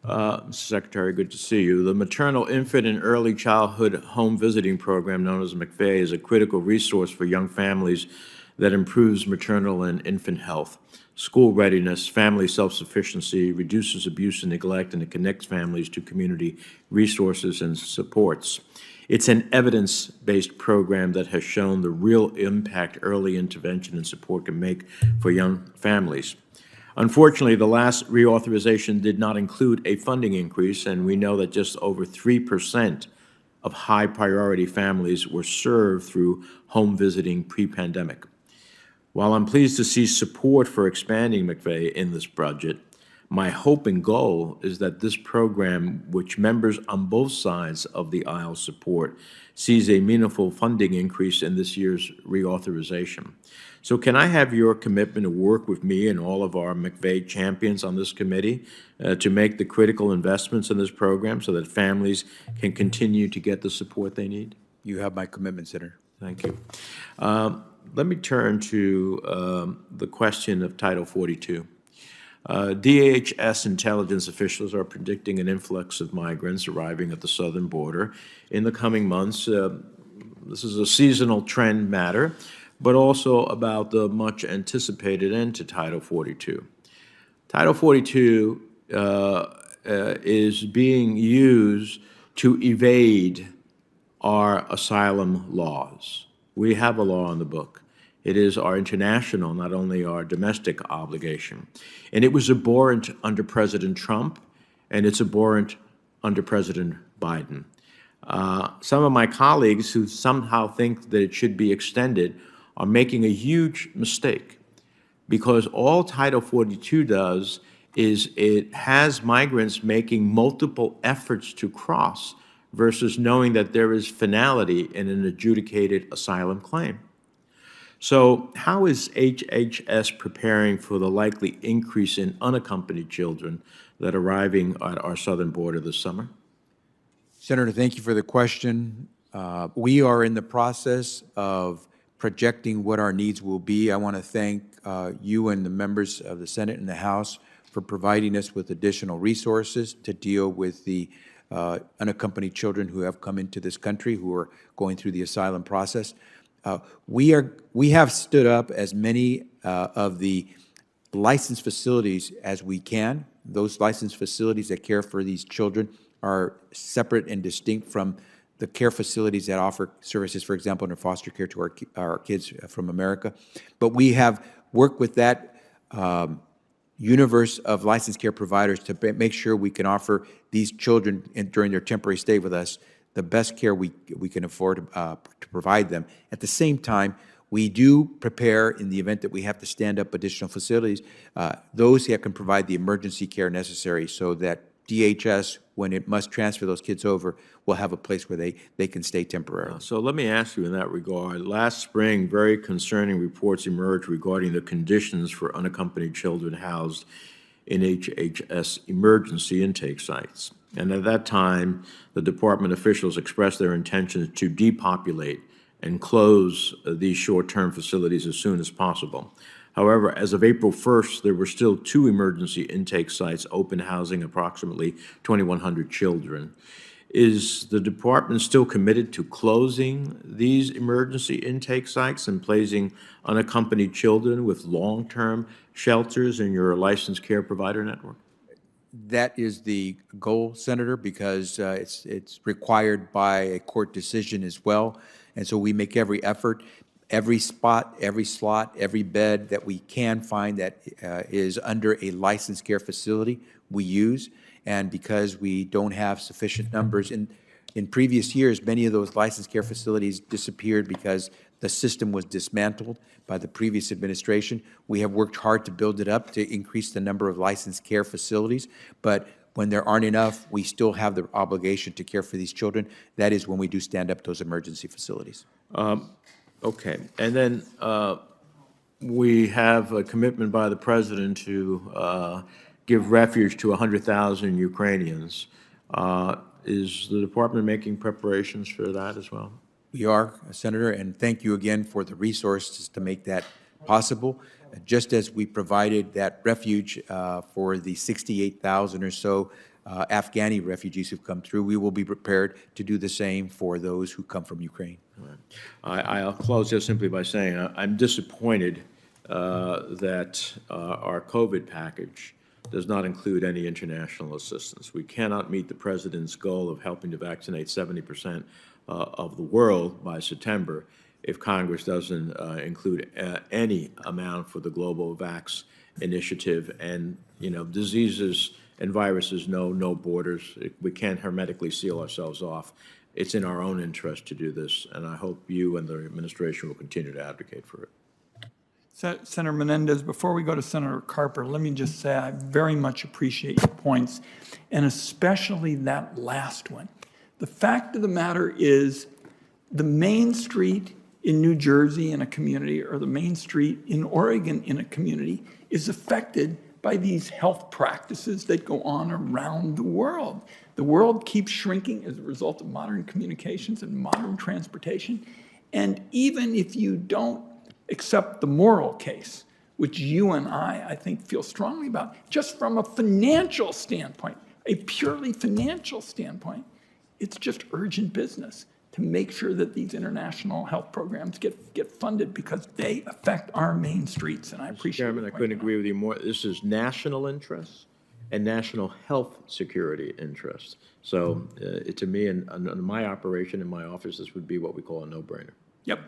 Mr. Secretary, good to see you. The Maternal, Infant, and Early Childhood Home Visiting Program, known as McVeigh, is a critical resource for young families that improves maternal and infant health, school readiness, family self-sufficiency, reduces abuse and neglect, and it connects families to community resources and supports. It's an evidence-based program that has shown the real impact early intervention and support can make for young families. Unfortunately, the last reauthorization did not include a funding increase, and we know that just over 3% of high-priority families were served through home visiting pre-pandemic. While I'm pleased to see support for expanding McVeigh in this budget, my hope and goal is that this program, which members on both sides of the aisle support, sees a meaningful funding increase in this year's reauthorization. So can I have your commitment to work with me and all of our McVeigh champions on this committee to make the critical investments in this program so that families can continue to get the support they need? You have my commitment, Senator. Thank you. Let me turn to the question of Title 42. DHS intelligence officials are predicting an influx of migrants arriving at the southern border in the coming months. This is a seasonal trend matter, but also about the much anticipated end to Title 42. Title 42 is being used to evade our asylum laws. We have a law in the book. It is our international, not only our domestic obligation. And it was abhorrent under President Trump, and it's abhorrent under President Biden. Some of my colleagues who somehow think that it should be extended are making a huge mistake, because all Title 42 does is it has migrants making multiple efforts to cross versus knowing that there is finality in an adjudicated asylum claim. So how is HHS preparing for the likely increase in unaccompanied children that are arriving at our southern border this summer? Senator, thank you for the question. We are in the process of projecting what our needs will be. I want to thank you and the members of the Senate and the House for providing us with additional resources to deal with the unaccompanied children who have come into this country, who are going through the asylum process. We have stood up as many of the licensed facilities as we can. Those licensed facilities that care for these children are separate and distinct from the care facilities that offer services, for example, in foster care to our kids from America. But we have worked with that universe of licensed care providers to make sure we can offer these children during their temporary stay with us the best care we can afford to provide them. At the same time, we do prepare, in the event that we have to stand up additional facilities, those that can provide the emergency care necessary so that DHS, when it must transfer those kids over, will have a place where they can stay temporarily. So let me ask you in that regard. Last spring, very concerning reports emerged regarding the conditions for unaccompanied children housed in HHS emergency intake sites. And at that time, the department officials expressed their intentions to depopulate and close these short-term facilities as soon as possible. However, as of April 1st, there were still 2 emergency intake sites open, housing approximately 2,100 children. Is the department still committed to closing these emergency intake sites and placing unaccompanied children with long-term shelters in your licensed care provider network? That is the goal, Senator, because it's required by a court decision as well. And so we make every effort, every spot, every slot, every bed that we can find that is under a licensed care facility, we use. And because we don't have sufficient numbers, in previous years, many of those licensed care facilities disappeared because the system was dismantled by the previous administration. We have worked hard to build it up to increase the number of licensed care facilities, but when there aren't enough, we still have the obligation to care for these children. That is when we do stand up those emergency facilities. Okay, and then we have a commitment by the president to give refuge to 100,000 Ukrainians. Is the department making preparations for that as well? We are, Senator, and thank you again for the resources to make that possible. just as we provided that refuge for the 68,000 or so Afghani refugees who've come through, we will be prepared to do the same for those who come from Ukraine. I'll close just simply by saying I'm disappointed that our COVID package does not include any international assistance. We cannot meet the president's goal of helping to vaccinate 70% of the world by September if Congress doesn't include any amount for the Global Vax Initiative. And, you know, diseases and viruses know no borders. We can't hermetically seal ourselves off. It's in our own interest to do this, and I hope you and the administration will continue to advocate for it. Senator Menendez, before we go to Senator Carper, let me just say I very much appreciate your points, and especially that last one. The fact of the matter is the main street in New Jersey in a community or the main street in Oregon in a community is affected by these health practices that go on around the world. The world keeps shrinking as a result of modern communications and modern transportation. And even if you don't accept the moral case, which you and I think, feel strongly about, just from a financial standpoint, a purely financial standpoint, it's just urgent business to make sure that these international health programs get funded because they affect our main streets, and I appreciate it. Chairman, I couldn't agree with you more. This is national interest and national health security interest. So to me, and my operation in my office, this would be what we call a no-brainer. Yep.